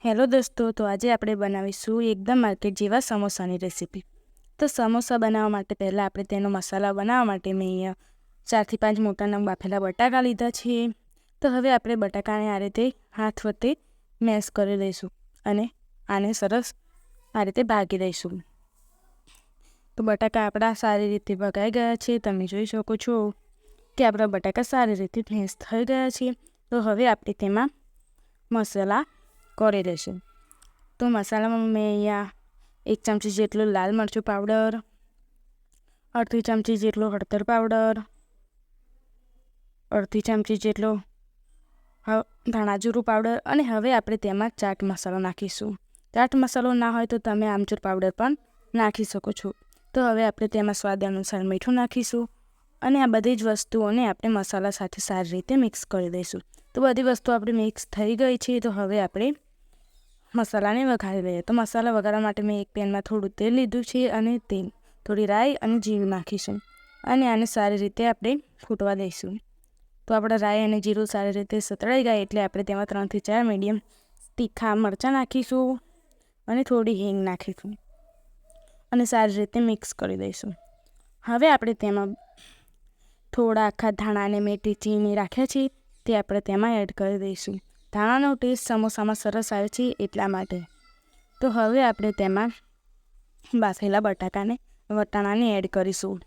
Hello દોસ્તો, તો આજે આપણે બનાવીશું એકદમ માર્કેટ જેવા સમોસાની રેસીપી। તો સમોસા બનાવવા માટે પહેલાં આપણે તેનો મસાલા બનાવવા માટે મેં અહીંયા 4 થી 5 મોટા નંગ બાફેલા બટાકા લીધા છે। તો હવે આપણે બટાકાને આ રીતે હાથ વડે મેશ કરી દઈશું અને આને સરસ આ રીતે ભાગી દઈશું। તો બટાકા આપણા સારી રીતે ભગાઈ ગયા છે। તમે જોઈ શકો છો કે આપણા બટાકા સારી રીતે મેશ થઈ ગયા છે। તો હવે આપણે તેમાં મસાલા કરી દઈશું। તો મસાલામાં મેં અહીંયા 1 ચમચી જેટલો લાલ મરચું પાવડર, અડધી ચમચી જેટલો હળદર પાવડર, અડધી ચમચી જેટલો ધાણા જીરું પાવડર અને હવે આપણે તેમાં ચાટ મસાલો નાખીશું। ચાટ મસાલો ના હોય તો તમે આમચૂર પાવડર પણ નાખી શકો છો। તો હવે આપણે તેમાં સ્વાદ અનુસાર મીઠું નાખીશું અને આ બધી જ વસ્તુઓને આપણે મસાલા સાથે સારી રીતે મિક્સ કરી દઈશું। તો બધી વસ્તુ આપણી મિક્સ થઈ ગઈ છે। તો હવે આપણે મસાલાને વઘારી લઈએ। તો મસાલા વઘારવા માટે મેં એક પેનમાં થોડું તેલ લીધું છે અને તેલ થોડી રાઈ અને જીરું નાખીશું અને આને સારી રીતે આપણે ફૂટવા દઈશું। તો આપણા રાઈ અને જીરું સારી રીતે સતળાઈ ગયા એટલે આપણે તેમાં 3 થી 4 મીડિયમ તીખા મરચાં નાખીશું અને થોડી હિંગ નાખીશું અને સારી રીતે મિક્સ કરી દઈશું। હવે આપણે તેમાં થોડા આખા ધાણાને મેં ટીચીને રાખ્યા છે તે આપણે તેમાં એડ કરી દઈશું। ધાણાનો ટેસ્ટ સમોસામાં સરસ આવે છે એટલા માટે। તો હવે આપણે તેમાં બાફેલા વટાણાને એડ કરીશું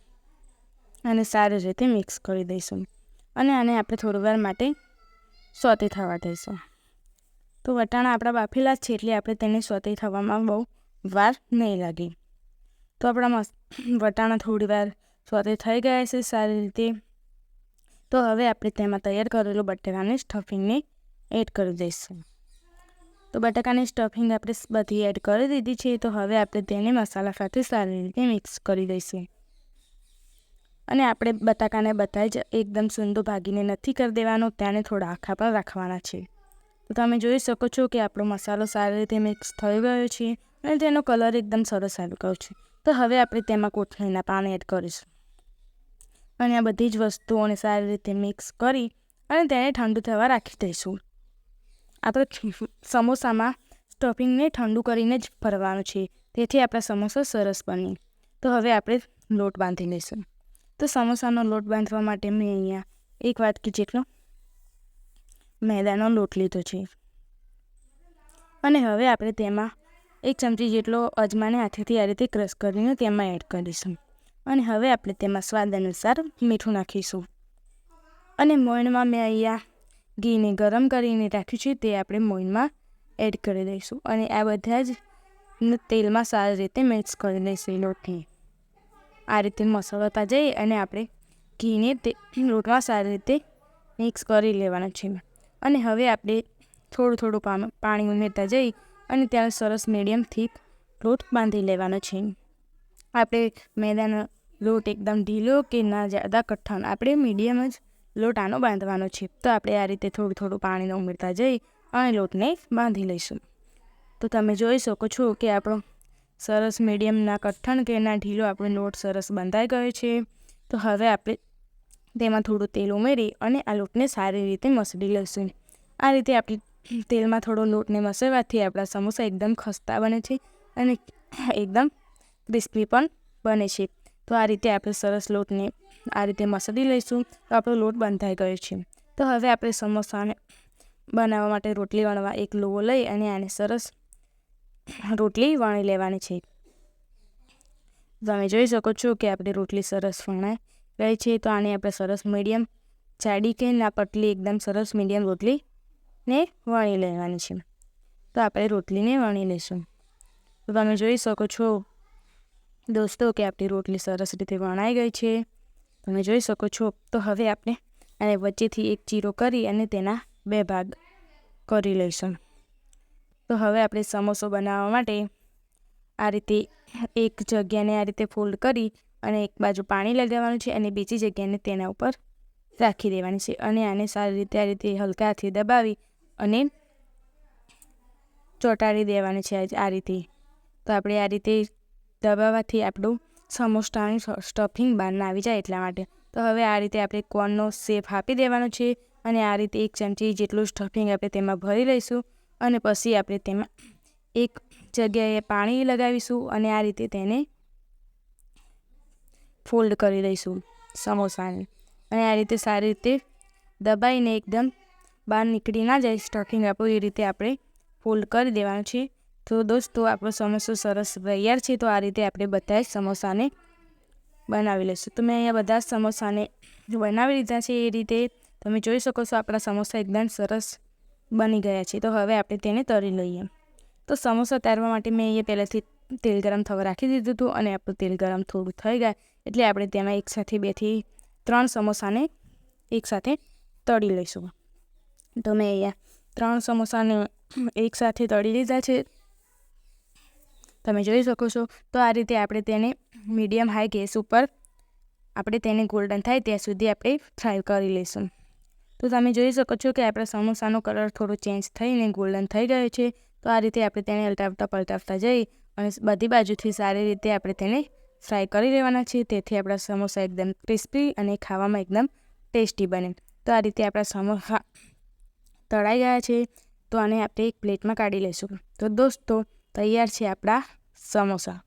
અને સારી રીતે મિક્સ કરી દઈશું અને આને આપણે થોડીવાર માટે સોતે થવા દઈશું। તો વટાણા આપણા બાફેલા છે એટલે આપણે તેને સોતે થવામાં બહુ વાર નહીં લાગે। તો આપણા વટાણા થોડીવાર સોતે થઈ ગયા છે સારી રીતે। તો હવે આપણે તેમાં તૈયાર કરેલું બટાકાની સ્ટફિંગને એડ કરી દઈશું। તો બટાકાની સ્ટફિંગ આપણે બધી એડ કરી દીધી છે। તો હવે આપણે તેને મસાલા સાથે સારી રીતે મિક્સ કરી દઈશું અને આપણે બટાકાને બધા જ એકદમ સૂંદો ભાગીને નથી કરી દેવાનો, તેને થોડા આખા પર રાખવાના છે। તો તમે જોઈ શકો છો કે આપણો મસાલો સારી રીતે મિક્સ થઈ ગયો છે અને તેનો કલર એકદમ સરસ આવી ગયો છે। તો હવે આપણે તેમાં કોથમીરના પાન એડ કરીશું અને આ બધી જ વસ્તુઓને સારી રીતે મિક્સ કરી અને તેને ઠંડુ થવા રાખી દઈશું। આપણે સમોસામાં સ્ટફિંગને ઠંડુ કરીને જ ભરવાનું છે, તેથી આપણા સમોસા સરસ બને। તો હવે આપણે લોટ બાંધી લઈશું। તો સમોસાનો લોટ બાંધવા માટે મેં અહીંયા 1 વાટકી જેટલો મેદાનો લોટ લીધો છે અને હવે આપણે તેમાં 1 ચમચી જેટલો અજમાને હાથેથી આ રીતે ક્રશ કરીને તેમાં એડ કરીશું અને હવે આપણે તેમાં સ્વાદ અનુસાર મીઠું નાખીશું અને મોઈનમાં મેં અહીંયા ઘીને ગરમ કરીને રાખ્યું છે તે આપણે મોઈનમાં એડ કરી દઈશું અને આ બધા જ તેલમાં સારી રીતે મિક્સ કરી દઈશું। લોટને આ રીતે મસળતા જઈ અને આપણે ઘીને લોટમાં સારી રીતે મિક્સ કરી લેવાના છે અને હવે આપણે થોડું પાણી ઉમેરતા જઈ અને ત્યાં સરસ મીડિયમ થીક લોટ બાંધી લેવાનો છે। આપણે મેદાનો લોટ એકદમ ઢીલો કે ના જ્યાદા કઠણ, આપણે મીડિયમ જ લોટ આનો બાંધવાનો છે। તો આપણે આ રીતે થોડું પાણીને ઉમેરતા જઈ અને લોટને બાંધી લઈશું। તો તમે જોઈ શકો છો કે આપણો સરસ મીડિયમ ના કઠણ કે ના ઢીલો આપણો લોટ સરસ બંધાઈ ગયો છે। તો હવે આપણે તેમાં થોડું તેલ ઉમેરી અને આ લોટને સારી રીતે મસળી લઈશું। આ રીતે આપણે તેલમાં થોડો લોટને મસળવાથી આપણા સમોસા એકદમ ખસ્તા બને છે અને એકદમ ક્રિસ્પી પણ બને છે। તો આ રીતે આપણે સરસ લોટને આ રીતે મસળી લઈશું। તો આપણો લોટ બંધાઈ ગયો છે। તો હવે આપણે સમોસાને બનાવવા માટે રોટલી વણવા એક લોવો લઈ અને આને સરસ રોટલી વણી લેવાની છે। તમે જોઈ શકો છો કે આપણી રોટલી સરસ વણાઈ ગઈ છે। તો આને આપણે સરસ મીડિયમ જાડી કે ના પતલી એકદમ સરસ મીડિયમ રોટલીને વણી લેવાની છે। તો આપણે રોટલીને વણી લઈશું। તો તમે જોઈ શકો છો દોસ્તો કે આપણી રોટલી સરસ રીતે વણાઈ ગઈ છે। તમે જોઈ શકો છો। તો હવે આપણે આને વચ્ચેથી એક ચીરો કરી અને તેના 2 ભાગ કરી લઈશું। તો હવે આપણે સમોસો બનાવવા માટે આ રીતે એક જગ્યાને આ રીતે ફોલ્ડ કરી અને એક બાજુ પાણી લગાવવાનું છે અને બીજી જગ્યાને તેના ઉપર રાખી દેવાની છે અને આને સારી રીતે આ રીતે હલકા હાથે દબાવી અને ચોંટાડી દેવાની છે આ રીતે। તો આપણે આ રીતે દબાવવાથી આપણું સમોસાની સ્ટફિંગ બહાર ના આવી જાય એટલા માટે। તો હવે આ રીતે આપણે કોર્નનો શેપ આપી દેવાનો છે અને આ રીતે 1 ચમચી જેટલું સ્ટફિંગ આપણે તેમાં ભરી લઈશું અને પછી આપણે તેમાં એક જગ્યાએ પાણી લગાવીશું અને આ રીતે તેને ફોલ્ડ કરી દઈશું સમોસાને, અને આ રીતે સારી રીતે દબાઈને એકદમ બહાર નીકળી ના જાય સ્ટફિંગ આપણું, એ રીતે આપણે ફોલ્ડ કરી દેવાનું છે. તો દોસ્તો આપણો સમોસો સરસ તૈયાર છે. તો આ રીતે આપણે બધા જ સમોસાને બનાવી લઈશું. તો મેં અહીંયા બધા જ સમોસાને બનાવી લીધા છે. એ રીતે તમે જોઈ શકો છો આપણા સમોસા એકદમ સરસ બની ગયા છે. તો હવે આપણે તેને તળી લઈએ. તો સમોસા તળવા માટે મેં અહીંયા પહેલાંથી તેલ ગરમ થવા રાખી દીધું હતું, અને આપણું તેલ ગરમ થોડું થઈ ગયા એટલે આપણે તેમાં એકસાથે 2 થી 3 સમોસાને એકસાથે તળી લઈશું. તો મેં અહીંયા 3 સમોસાને એકસાથે તળી લીધા છે, તમે જોઈ શકો છો. તો આ રીતે આપણે તેને મીડિયમ હાઈ ગેસ ઉપર આપણે તેને ગોલ્ડન થાય ત્યાં સુધી આપણે ફ્રાય કરી લઈશું. તો તમે જોઈ શકો છો કે આપણા સમોસાનો કલર થોડો ચેન્જ થઈને ગોલ્ડન થઈ ગયો છે. તો આ રીતે આપણે તેને અલટાવતા પલટાવતા જઈ અને બધી બાજુથી સારી રીતે આપણે તેને ફ્રાય કરી લેવાના છે. તેથી આપણા સમોસા એકદમ ક્રિસ્પી અને ખાવામાં એકદમ ટેસ્ટી બને. તો આ રીતે આપણા સમોસા તળાઈ ગયા છે. તો આને આપણે એક પ્લેટમાં કાઢી લઈશું. તો દોસ્તો તૈયાર છે આપણા સમોસા.